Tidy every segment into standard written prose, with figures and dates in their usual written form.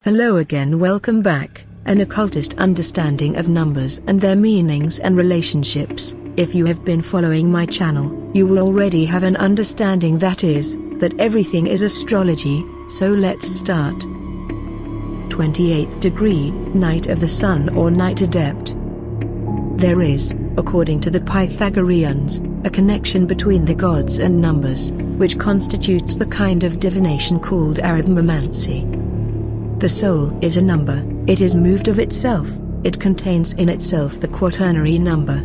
Hello again, welcome back. An occultist understanding of numbers and their meanings and relationships. If you have been following my channel, you will already have an understanding that everything is astrology, so let's start. 28th degree, Night of the Sun or Night Adept. There is, according to the Pythagoreans, a connection between the gods and numbers, which constitutes the kind of divination called arithmemancy. The soul is a number, it is moved of itself, it contains in itself the quaternary number.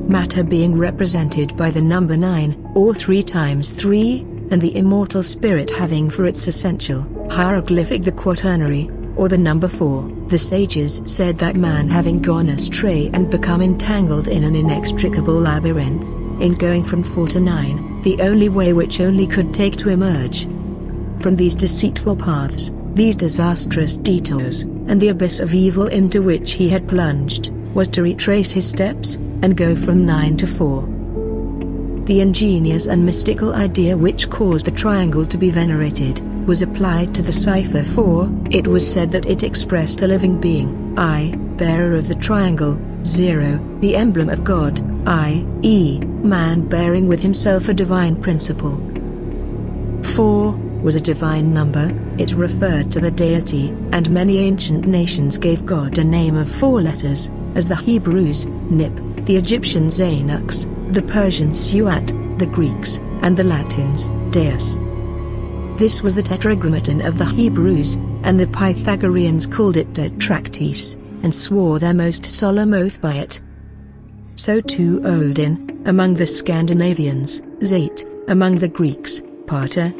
Matter being represented by the number 9, or 3 times 3, and the immortal spirit having for its essential hieroglyphic the quaternary, or the number 4. The sages said that man having gone astray and become entangled in an inextricable labyrinth, in going from 4 to 9, the only way which only could take to emerge from these deceitful paths, these disastrous detours, and the abyss of evil into which he had plunged, was to retrace his steps, and go from 9 to 4. The ingenious and mystical idea which caused the triangle to be venerated, was applied to the cipher 4. It was said that it expressed a living being, I, bearer of the triangle, 0, the emblem of God, i.e., man bearing with himself a divine principle. 4 was a divine number, it referred to the deity, and many ancient nations gave God a name of 4 letters, as the Hebrews, Nip, the Egyptians Anux, the Persians Suat, the Greeks, and the Latins, Deus. This was the tetragrammaton of the Hebrews, and the Pythagoreans called it Tetractis, and swore their most solemn oath by it. So too Odin, among the Scandinavians, Zate, among the Greeks, Pater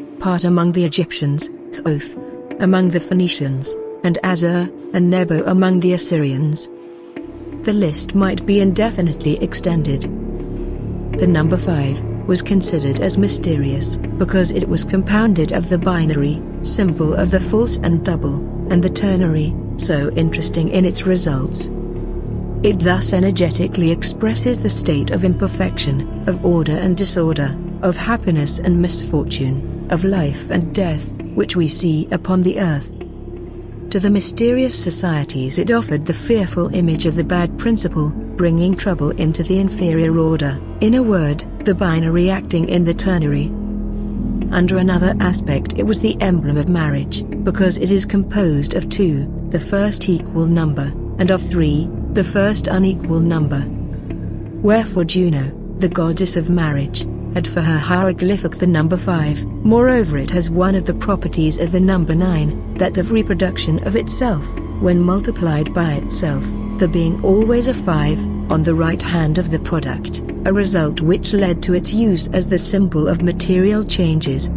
among the Egyptians, Thoth among the Phoenicians, and Azur and Nebo among the Assyrians. The list might be indefinitely extended. The number 5 was considered as mysterious, because it was compounded of the binary, symbol of the false and double, and the ternary, so interesting in its results. It thus energetically expresses the state of imperfection, of order and disorder, of happiness and misfortune, of life and death, which we see upon the earth. To the mysterious societies it offered the fearful image of the bad principle, bringing trouble into the inferior order, in a word, the binary acting in the ternary. Under another aspect it was the emblem of marriage, because it is composed of 2, the first equal number, and of 3, the first unequal number. Wherefore Juno, the goddess of marriage, had for her hieroglyphic the number 5, moreover it has one of the properties of the number 9, that of reproduction of itself, when multiplied by itself, there being always a 5, on the right hand of the product, a result which led to its use as the symbol of material changes.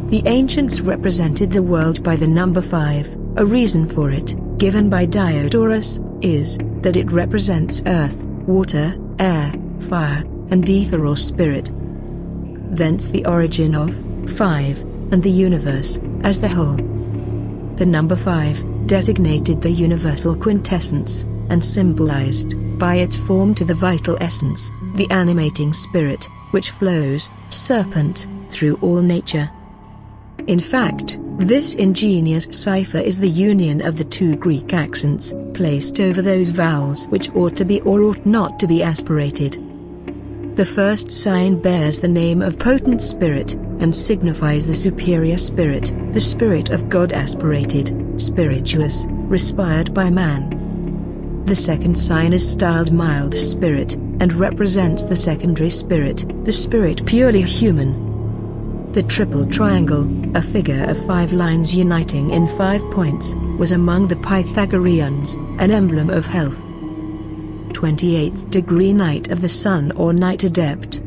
The ancients represented the world by the number 5, a reason for it, given by Diodorus, is, that it represents earth, water, air, fire, and ether or spirit. Thence the origin of 5, and the universe, as the whole. The number 5 designated the universal quintessence, and symbolized, by its form to the vital essence, the animating spirit, which flows, serpent, through all nature. In fact, this ingenious cipher is the union of the 2 Greek accents, placed over those vowels which ought to be or ought not to be aspirated. The first sign bears the name of potent spirit, and signifies the superior spirit, the spirit of God aspirated, spirituous, respired by man. The second sign is styled mild spirit, and represents the secondary spirit, the spirit purely human. The triple triangle, a figure of 5 lines uniting in 5 points, was among the Pythagoreans, an emblem of health. 28th degree Night of the Sun or Night Adept.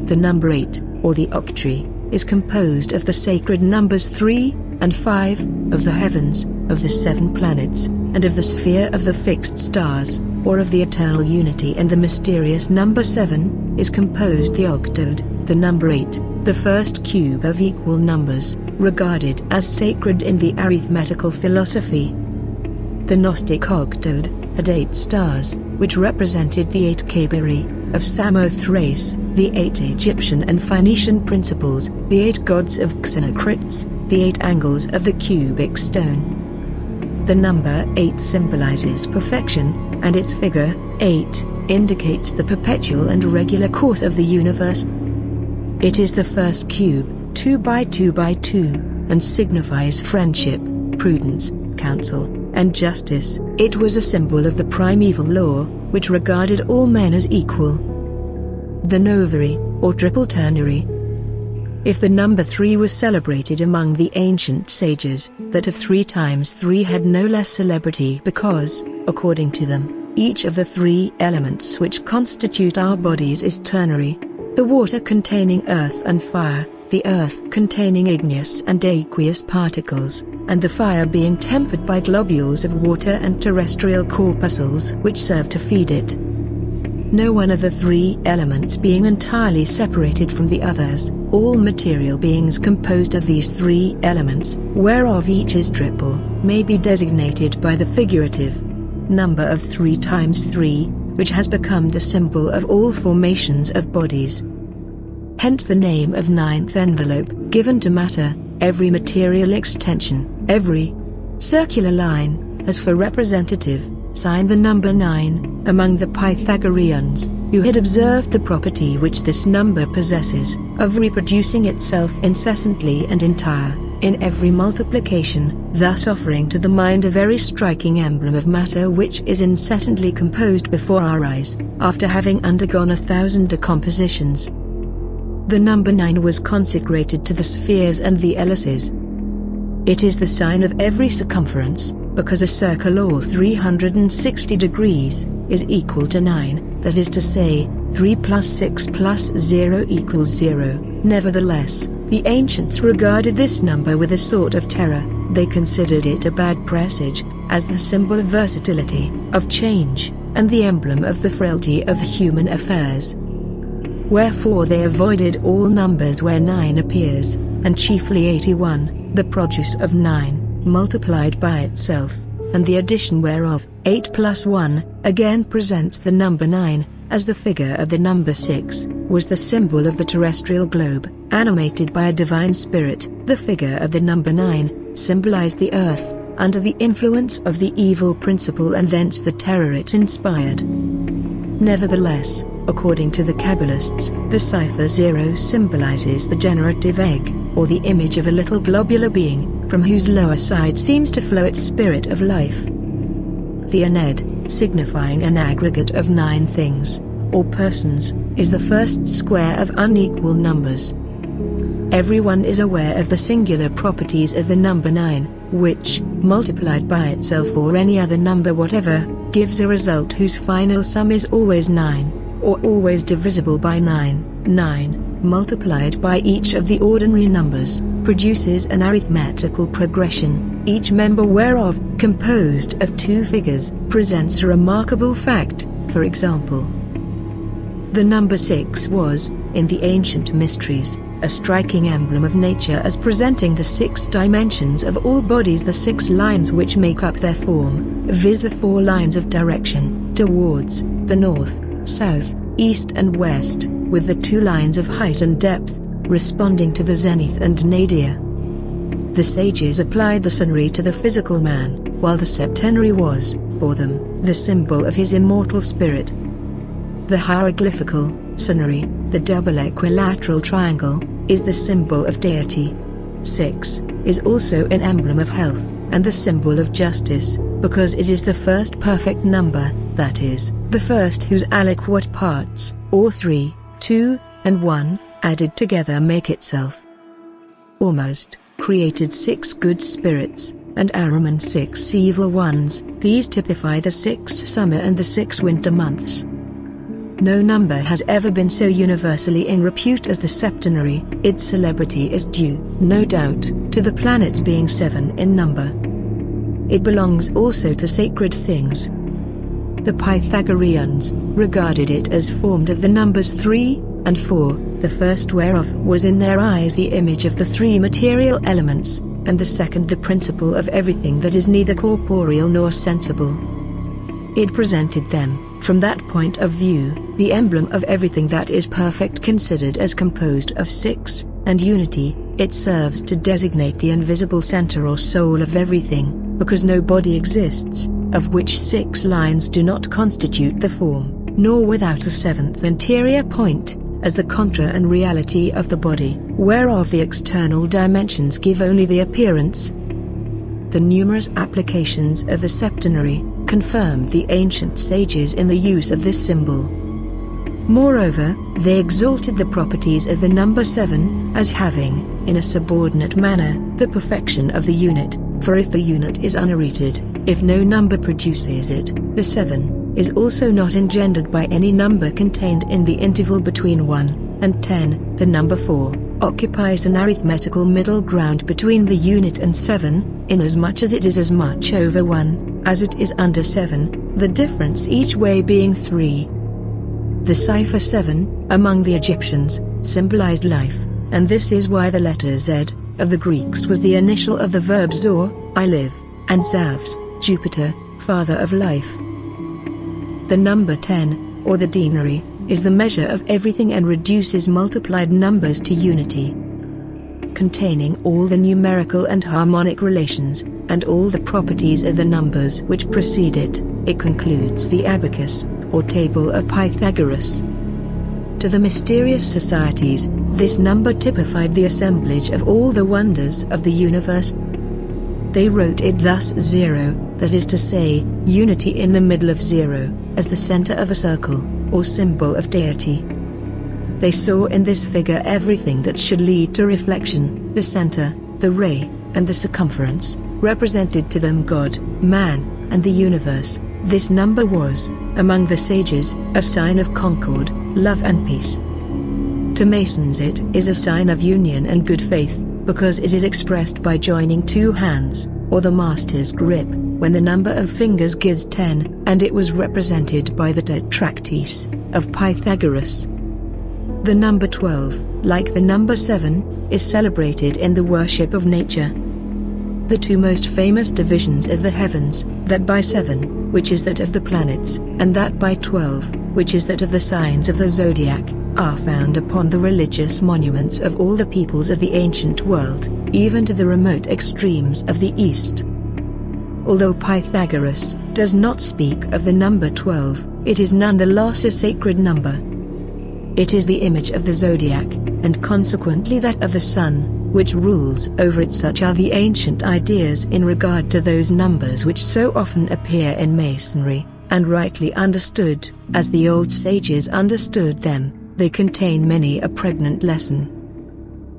The number 8, or the octree, is composed of the sacred numbers 3 and 5, of the heavens, of the 7 planets, and of the sphere of the fixed stars, or of the eternal unity, and the mysterious number 7, is composed the octode, the number 8, the first cube of equal numbers, regarded as sacred in the arithmetical philosophy. The Gnostic octode had 8 stars, which represented the 8 Kabiri, of Samothrace, the 8 Egyptian and Phoenician principles, the 8 gods of Xenocrates, the 8 angles of the cubic stone, The number 8 symbolizes perfection, and its figure, 8, indicates the perpetual and regular course of the universe. It is the first cube, 2 by 2 by 2, and signifies friendship, prudence, counsel, and justice. It was a symbol of the primeval law, which regarded all men as equal. The novary, or triple ternary. If the number 3 was celebrated among the ancient sages, that of 3 times 3 had no less celebrity because, according to them, each of the 3 elements which constitute our bodies is ternary: the water containing earth and fire, the earth containing igneous and aqueous particles, and the fire being tempered by globules of water and terrestrial corpuscles which serve to feed it. No one of the 3 elements being entirely separated from the others, all material beings composed of these 3 elements, whereof each is triple, may be designated by the figurative number of 3 times 3, which has become the symbol of all formations of bodies. Hence the name of 9th envelope, given to matter. Every material extension, every circular line, has for representative sign the number 9. Among the Pythagoreans, who had observed the property which this number possesses, of reproducing itself incessantly and entire, in every multiplication, thus offering to the mind a very striking emblem of matter which is incessantly composed before our eyes, after having undergone 1,000 decompositions. The number 9 was consecrated to the spheres and the helices. It is the sign of every circumference, because a circle or 360 degrees is equal to 9, that is to say, 3 plus 6 plus 0 equals 0. Nevertheless, the ancients regarded this number with a sort of terror. They considered it a bad presage, as the symbol of versatility, of change, and the emblem of the frailty of human affairs. Wherefore they avoided all numbers where 9 appears, and chiefly 81, the produce of 9, multiplied by itself, and the addition whereof, 8 plus 1, again presents the number 9, as the figure of the number 6, was the symbol of the terrestrial globe, animated by a divine spirit. The figure of the number 9, symbolized the earth, under the influence of the evil principle, and thence the terror it inspired. Nevertheless, according to the Kabbalists, the cipher 0 symbolizes the generative egg, or the image of a little globular being, from whose lower side seems to flow its spirit of life. The Aned, signifying an aggregate of 9 things, or persons, is the first square of unequal numbers. Everyone is aware of the singular properties of the number 9, which, multiplied by itself or any other number whatever, gives a result whose final sum is always 9, or always divisible by 9. 9, multiplied by each of the ordinary numbers, produces an arithmetical progression, each member whereof, composed of 2 figures, presents a remarkable fact. For example, the number 6 was, in the ancient mysteries, a striking emblem of nature as presenting the 6 dimensions of all bodies, the 6 lines which make up their form, viz. the 4 lines of direction, towards the north, south, east and west, with the 2 lines of height and depth, responding to the zenith and nadir. The sages applied the senary to the physical man, while the septenary was, for them, the symbol of his immortal spirit. The hieroglyphical senary, the double equilateral triangle, is the symbol of deity. 6 is also an emblem of health, and the symbol of justice, because it is the first perfect number, that is, the first whose aliquot parts, or 3, 2, and 1, added together make itself almost, created 6 good spirits, and Ahriman 6 evil ones. These typify the 6 summer and the 6 winter months. No number has ever been so universally in repute as the septenary. Its celebrity is due, no doubt, to the planets being 7 in number. It belongs also to sacred things. The Pythagoreans regarded it as formed of the numbers 3 and 4, the first whereof was in their eyes the image of the 3 material elements, and the second the principle of everything that is neither corporeal nor sensible. It presented them, from that point of view, the emblem of everything that is perfect, considered as composed of 6, and unity. It serves to designate the invisible center or soul of everything. because no body exists, of which 6 lines do not constitute the form, nor without a 7th interior point, as the contra and reality of the body, whereof the external dimensions give only the appearance. The numerous applications of the septenary confirmed the ancient sages in the use of this symbol. Moreover, they exalted the properties of the number 7, as having, in a subordinate manner, the perfection of the unit, for if the unit is unrooted, if no number produces it, the 7 is also not engendered by any number contained in the interval between 1 and 10. The number 4 occupies an arithmetical middle ground between the unit and 7, inasmuch as it is as much over 1 as it is under 7, the difference each way being 3. The cipher 7, among the Egyptians, symbolized life, and this is why the letter Z of the Greeks was the initial of the verb zor, I live, and Zeus, Jupiter, father of life. The number 10, or the denary, is the measure of everything and reduces multiplied numbers to unity. Containing all the numerical and harmonic relations, and all the properties of the numbers which precede it, it concludes the abacus, or table of Pythagoras. To the mysterious societies, this number typified the assemblage of all the wonders of the universe. They wrote it thus: 0, that is to say, unity in the middle of 0, as the center of a circle, or symbol of deity. They saw in this figure everything that should lead to reflection: the center, the ray, and the circumference, represented to them God, man, and the universe. This number was, among the sages, a sign of concord, love and peace. To Masons it is a sign of union and good faith, because it is expressed by joining 2 hands, or the master's grip, when the number of fingers gives 10, and it was represented by the tetractys of Pythagoras. The number 12, like the number 7, is celebrated in the worship of nature. The 2 most famous divisions of the heavens, that by 7, which is that of the planets, and that by 12, which is that of the signs of the zodiac, are found upon the religious monuments of all the peoples of the ancient world, even to the remote extremes of the East. Although Pythagoras does not speak of the number 12, it is none the less a sacred number. It is the image of the zodiac, and consequently that of the sun, which rules over it. Such are the ancient ideas in regard to those numbers which so often appear in Masonry, and rightly understood, as the old sages understood them, they contain many a pregnant lesson.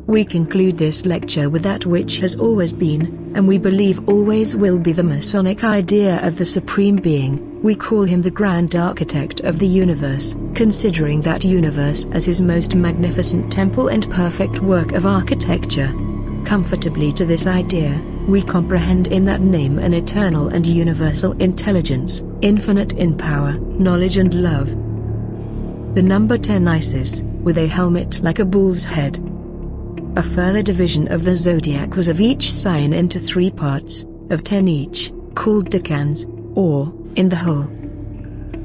We conclude this lecture with that which has always been, and we believe always will be, the Masonic idea of the Supreme Being. We call him the Grand Architect of the universe, considering that universe as his most magnificent temple and perfect work of architecture. Comfortably to this idea, we comprehend in that name an eternal and universal intelligence, infinite in power, knowledge and love. The number 10 Isis, with a helmet like a bull's head. A further division of the zodiac was of each sign into 3 parts, of 10 each, called decans, or, in the whole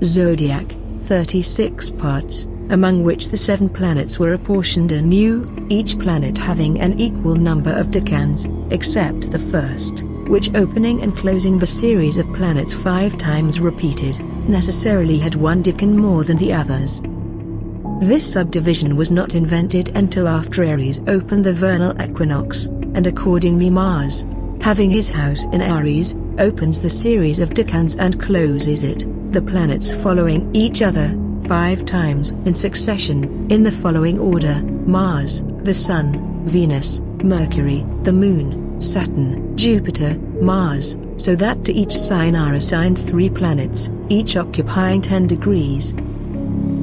zodiac, 36 parts, among which the 7 planets were apportioned anew, each planet having an equal number of decans, except the first, which opening and closing the series of planets 5 times repeated, necessarily had 1 decan more than the others. This subdivision was not invented until after Aries opened the vernal equinox, and accordingly Mars, having his house in Aries, opens the series of decans and closes it, the planets following each other, 5 times in succession, in the following order: Mars, the Sun, Venus, Mercury, the Moon, Saturn, Jupiter, Mars, so that to each sign are assigned 3 planets, each occupying 10 degrees.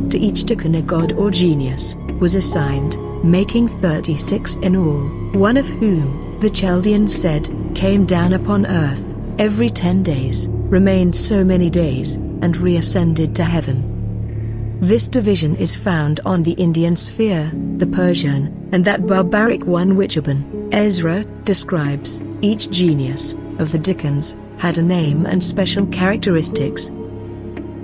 To each decan a god or genius was assigned, making 36 in all, one of whom, the Chaldeans said, came down upon earth every 10 days, remained so many days, and reascended to heaven. This division is found on the Indian sphere, the Persian, and that barbaric one which Ibn Ezra describes. Each genius of the decans had a name and special characteristics.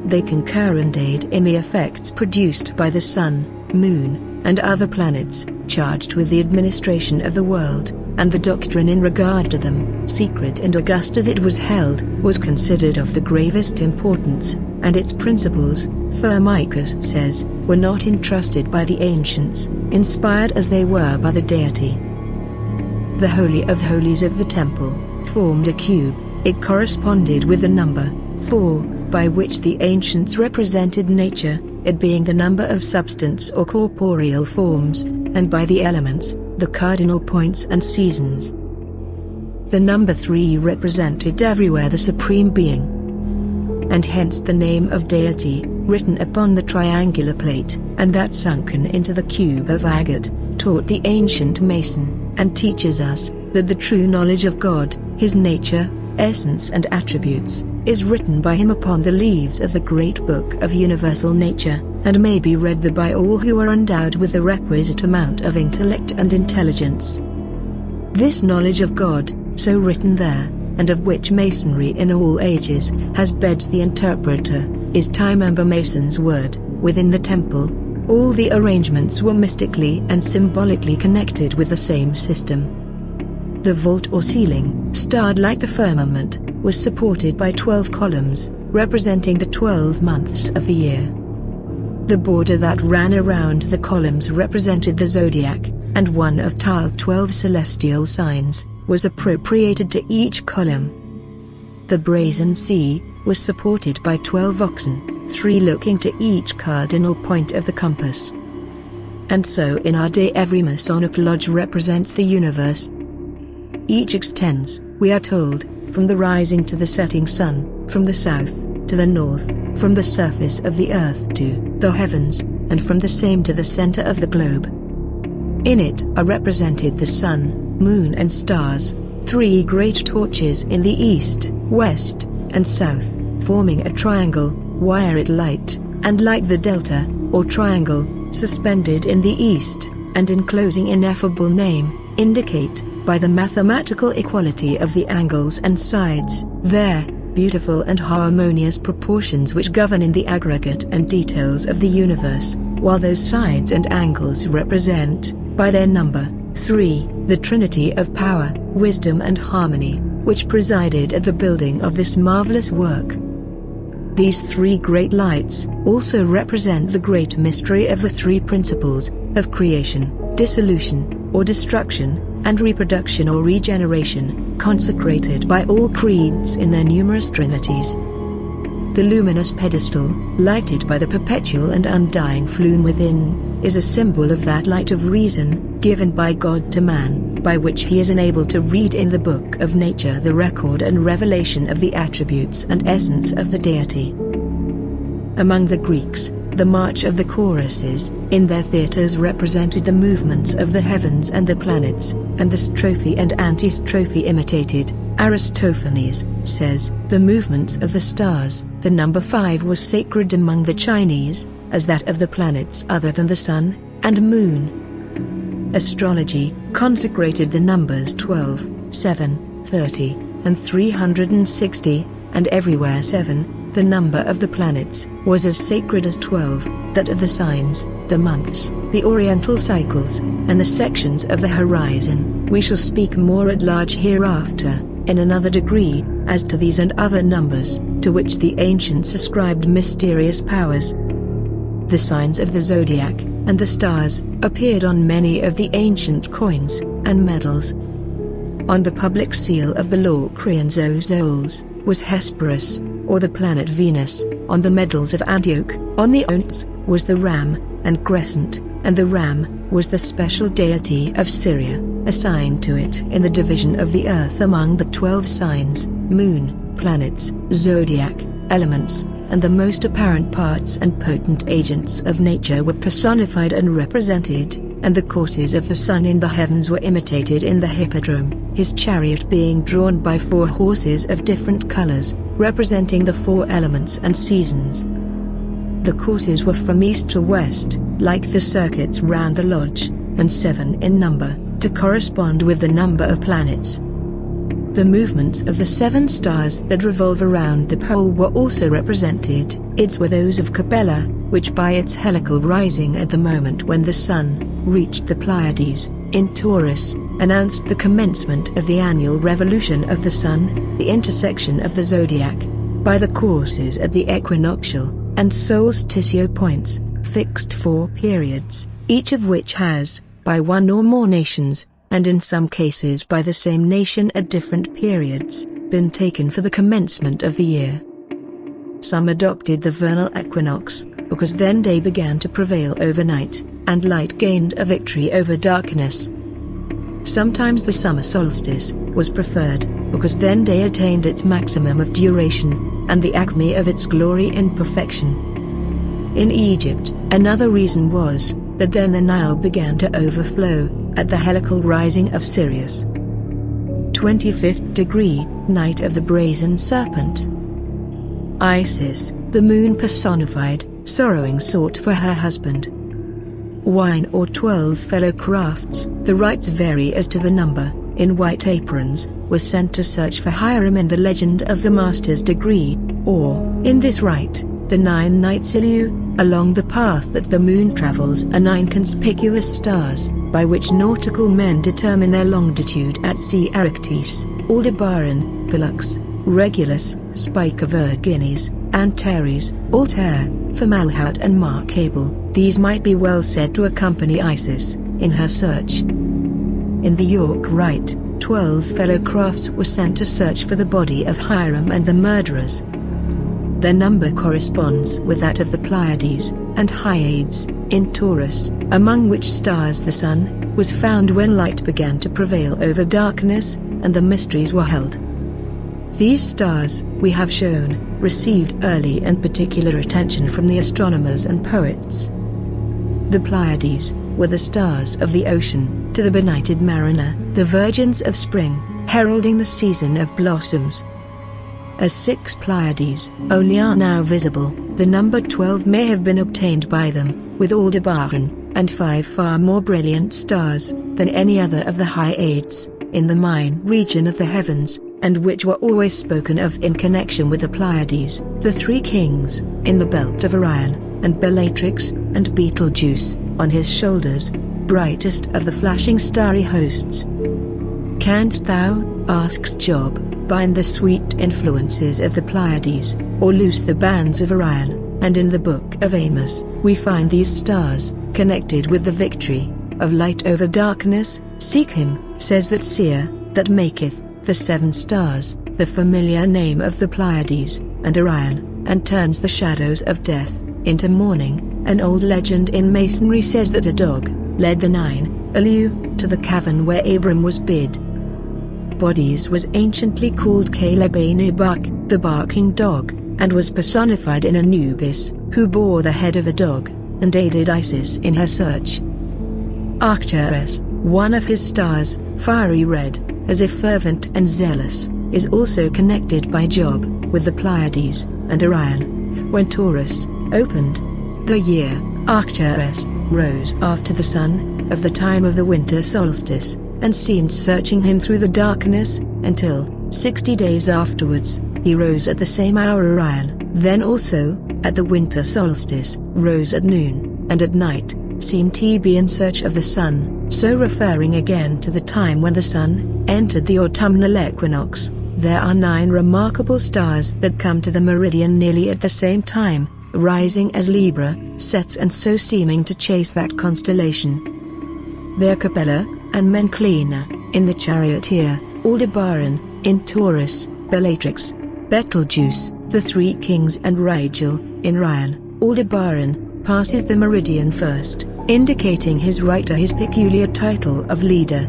They concur and aid in the effects produced by the sun, moon, and other planets, charged with the administration of the world, and the doctrine in regard to them, secret and august as it was held, was considered of the gravest importance, and its principles, Firmicus says, were not entrusted by the ancients, inspired as they were by the deity. The Holy of Holies of the temple formed a cube. It corresponded with the number 4, by which the ancients represented nature, it being the number of substance or corporeal forms, and by the elements, the cardinal points and seasons. The number 3 represented everywhere the Supreme Being, and hence the name of deity, written upon the triangular plate, and that sunken into the cube of agate, taught the ancient Mason, and teaches us, that the true knowledge of God, His nature, essence and attributes, is written by Him upon the leaves of the great book of universal nature, and may be read by all who are endowed with the requisite amount of intellect and intelligence. This knowledge of God, so written there, and of which Masonry in all ages has begged the interpreter, is Time Ember Mason's word. Within the temple, all the arrangements were mystically and symbolically connected with the same system. The vault or ceiling, starred like the firmament, was supported by 12 columns, representing the 12 months of the year. The border that ran around the columns represented the zodiac, and one of 12 celestial signs was appropriated to each column. The brazen sea was supported by 12 oxen, 3 looking to each cardinal point of the compass. And so in our day every Masonic lodge represents the universe. Each extends, we are told, from the rising to the setting sun, from the south to the north, from the surface of the earth to the heavens, and from the same to the center of the globe. In it are represented the sun, moon and stars, 3 great torches in the east, west, and south, forming a triangle, violet light, and like the delta, or triangle, suspended in the east, and enclosing ineffable name, indicate, by the mathematical equality of the angles and sides, their beautiful and harmonious proportions which govern in the aggregate and details of the universe, while those sides and angles represent, by their number, 3, the Trinity of power, wisdom and harmony, which presided at the building of this marvelous work. These 3 great lights also represent the great mystery of the 3 principles, of creation, dissolution, or destruction, and reproduction or regeneration, consecrated by all creeds in their numerous trinities. The luminous pedestal, lighted by the perpetual and undying flume within, is a symbol of that light of reason, given by God to man, by which he is enabled to read in the book of nature the record and revelation of the attributes and essence of the deity. Among the Greeks, the march of the choruses, in their theaters represented the movements of the heavens and the planets, and the strophe and antistrophe imitated. Aristophanes says, the movements of the stars. The number 5 was sacred among the Chinese, as that of the planets other than the sun and moon. Astrology consecrated the numbers 12, 7, 30, and 360, and everywhere 7, the number of the planets, was as sacred as 12, that of the signs, the months, the oriental cycles, and the sections of the horizon. We shall speak more at large hereafter, in another degree, as to these and other numbers, to which the ancients ascribed mysterious powers. The signs of the zodiac, and the stars, appeared on many of the ancient coins, and medals. On the public seal of the Locrian Zozoles, was Hesperus, or the planet Venus. On the medals of Antioch, on the ounce, was the ram, and crescent, and the ram, was the special deity of Syria, assigned to it in the division of the earth among the 12 signs, moon, planets, zodiac, elements, and the most apparent parts and potent agents of nature were personified and represented, and the courses of the sun in the heavens were imitated in the hippodrome, his chariot being drawn by 4 horses of different colors, representing the 4 elements and seasons. The courses were from east to west, like the circuits round the lodge, and 7 in number, to correspond with the number of planets. The movements of the 7 stars that revolve around the pole were also represented. Its were those of Capella, which by its helical rising at the moment when the sun reached the Pleiades, in Taurus, announced the commencement of the annual revolution of the Sun, the intersection of the zodiac, by the courses at the equinoctial and solstitial points, fixed 4 periods, each of which has, by one or more nations, and in some cases by the same nation at different periods, been taken for the commencement of the year. Some adopted the vernal equinox, because then day began to prevail over night, and light gained a victory over darkness. Sometimes the summer solstice was preferred, because then day attained its maximum of duration, and the acme of its glory in perfection. In Egypt, another reason was that then the Nile began to overflow, at the helical rising of Sirius. 25th degree, night of the brazen serpent. Isis, the moon personified, sorrowing sought for her husband. Wine or 12 fellow crafts, the rites vary as to the number, in white aprons, were sent to search for Hiram in the legend of the master's degree, or, in this rite, the 9 nights Ilu, along the path that the moon travels are 9 conspicuous stars, by which nautical men determine their longitude at sea: Arctis, Aldebaran, Pollux, Regulus, Spica Virginis, Antares, Altair, Fomalhaut and Markable. These might be well said to accompany Isis in her search. In the York Rite, 12 fellow crafts were sent to search for the body of Hiram and the murderers. Their number corresponds with that of the Pleiades and Hyades, in Taurus, among which stars the Sun was found when light began to prevail over darkness, and the mysteries were held. These stars, we have shown, received early and particular attention from the astronomers and poets. The Pleiades were the stars of the ocean, to the benighted mariner, the virgins of spring, heralding the season of blossoms. As 6 Pleiades only are now visible, the number 12 may have been obtained by them, with Aldebaran, and 5 far more brilliant stars than any other of the Hyades, in the mine region of the heavens, and which were always spoken of in connection with the Pleiades, the 3 kings, in the belt of Orion, and Bellatrix, and Betelgeuse, on his shoulders, brightest of the flashing starry hosts. Canst thou, asks Job, bind the sweet influences of the Pleiades, or loose the bands of Orion? And in the book of Amos, we find these stars, connected with the victory of light over darkness. Seek him, says that seer, that maketh the 7 stars, the familiar name of the Pleiades, and Orion, and turns the shadows of death into morning. An old legend in masonry says that a dog led the 9 Ilu to the cavern where Abram was bid. Bodies was anciently called Caleb-Nebak, the barking dog, and was personified in Anubis, who bore the head of a dog, and aided Isis in her search. Arcturus, one of his stars, fiery red, as if fervent and zealous, is also connected by Job with the Pleiades and Orion. When Taurus opened the year, Arcturus rose after the Sun of the time of the winter solstice, and seemed searching him through the darkness, until, 60 days afterwards, he rose at the same hour Orion, then also, at the winter solstice, rose at noon, and at night, seemed to be in search of the Sun, so referring again to the time when the Sun entered the autumnal equinox. There are 9 remarkable stars that come to the meridian nearly at the same time, rising as Libra sets and so seeming to chase that constellation. They are Capella and Menclina, in the charioteer, Aldebaran, in Taurus, Bellatrix, Betelgeuse, the 3 kings and Rigel, in Ryan. Aldebaran passes the meridian first, indicating his right to his peculiar title of leader.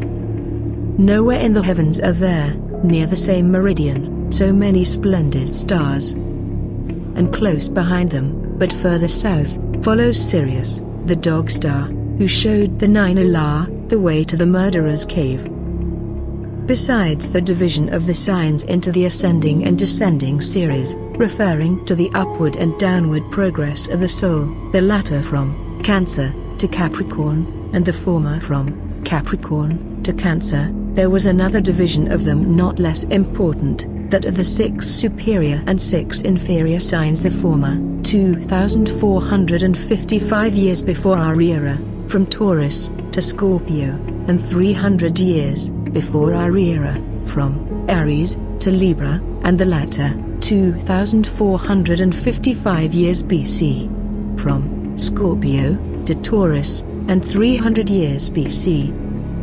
Nowhere in the heavens are there, near the same meridian, so many splendid stars. And close behind them, but further south, follows Sirius, the dog star, who showed the 9 Ilar the way to the murderer's cave. Besides the division of the signs into the ascending and descending series, referring to the upward and downward progress of the soul, the latter from Cancer to Capricorn, and the former from Capricorn to Cancer, there was another division of them not less important, that of the 6 superior and 6 inferior signs, the former, 2,455 years before our era, from Taurus to Scorpio, and 300 years before our era, from Aries to Libra, and the latter, 2455 years BC. From Scorpio to Taurus, and 300 years BC.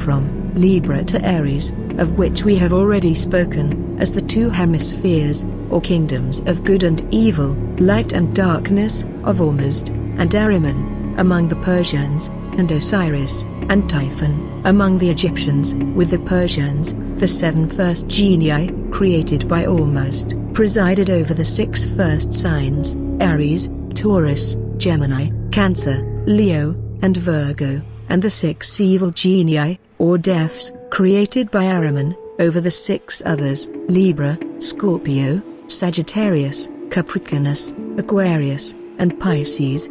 From Libra to Aries, of which we have already spoken, as the two hemispheres, or kingdoms of good and evil, light and darkness, of Ormuzd and Ahriman, among the Persians, and Osiris and Typhon, among the Egyptians. With the Persians, the 7 first genii, created by Ormuzd, presided over the 6 first signs, Aries, Taurus, Gemini, Cancer, Leo, and Virgo, and the 6 evil genii, or deaths, created by Ahriman, over the 6 others, Libra, Scorpio, Sagittarius, Capricornus, Aquarius, and Pisces.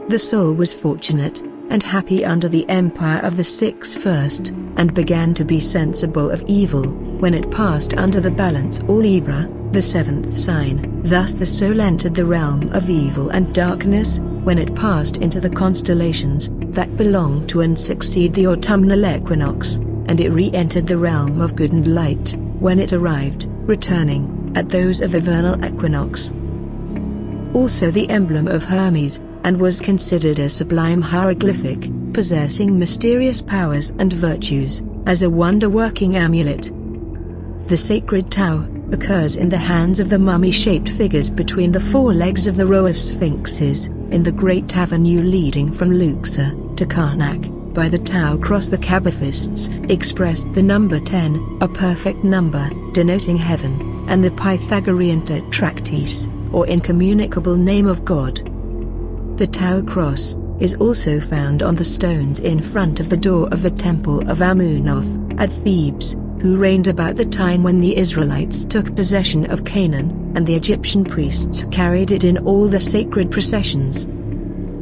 The soul was fortunate and happy under the empire of the 6 first, and began to be sensible of evil, when it passed under the balance or Libra, the 7th sign. Thus the soul entered the realm of evil and darkness, when it passed into the constellations that belong to and succeed the autumnal equinox, and it re-entered the realm of good and light, when it arrived, returning, at those of the vernal equinox. Also the emblem of Hermes, and was considered a sublime hieroglyphic, possessing mysterious powers and virtues, as a wonder-working amulet. The sacred Tau occurs in the hands of the mummy-shaped figures between the 4 legs of the row of sphinxes, in the great avenue leading from Luxor to Karnak. By the Tau cross the Kabbalists expressed the number 10, a perfect number, denoting heaven, and the Pythagorean tetractys, or incommunicable name of God. The Tau cross is also found on the stones in front of the door of the temple of Amunoth, at Thebes, who reigned about the time when the Israelites took possession of Canaan, and the Egyptian priests carried it in all the sacred processions.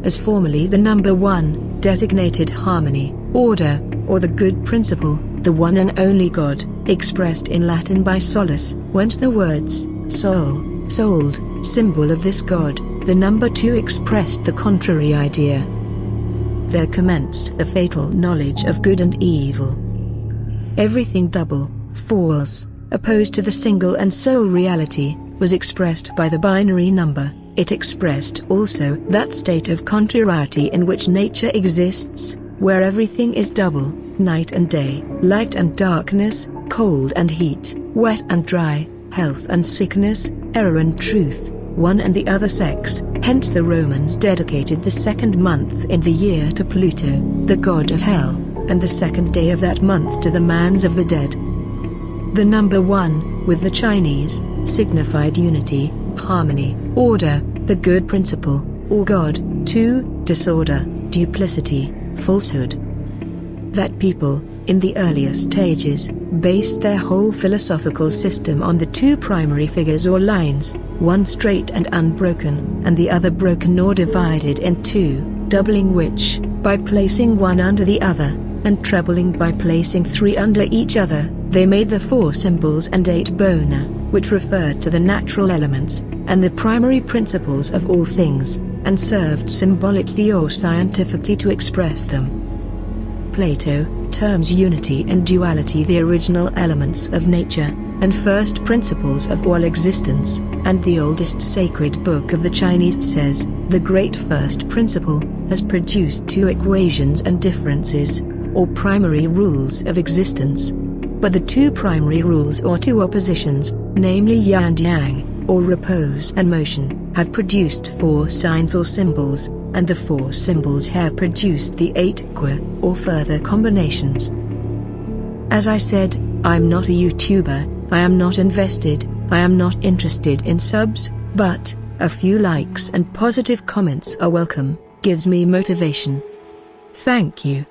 As formerly the number 1 designated harmony, order, or the good principle, the one and only God, expressed in Latin by solus, whence the words soul, souled, symbol of this God. The number 2 expressed the contrary idea. There commenced the fatal knowledge of good and evil. Everything double, false, opposed to the single and sole reality, was expressed by the binary number. It expressed also that state of contrariety in which nature exists, where everything is double, night and day, light and darkness, cold and heat, wet and dry, health and sickness, error and truth, one and the other sex. Hence the Romans dedicated the 2nd month in the year to Pluto, the god of hell, and the 2nd day of that month to the mans of the dead. The number 1, with the Chinese, signified unity, harmony, order, the good principle, or God. 2, disorder, duplicity, falsehood. That people, in the earlier stages, based their whole philosophical system on the 2 primary figures or lines, one straight and unbroken, and the other broken or divided in 2, doubling which, by placing one under the other, and trebling by placing 3 under each other, they made the 4 symbols and 8 bona, which referred to the natural elements, and the primary principles of all things, and served symbolically or scientifically to express them. Plato terms unity and duality the original elements of nature, and first principles of all existence, and the oldest sacred book of the Chinese says, the great first principle has produced 2 equations and differences, or primary rules of existence. But the 2 primary rules or 2 oppositions, namely yin and yang, or repose and motion, have produced 4 signs or symbols, and the 4 symbols have produced the 8 qua, or further combinations. As I said, I'm not a YouTuber, I am not invested, I am not interested in subs, but a few likes and positive comments are welcome, gives me motivation. Thank you.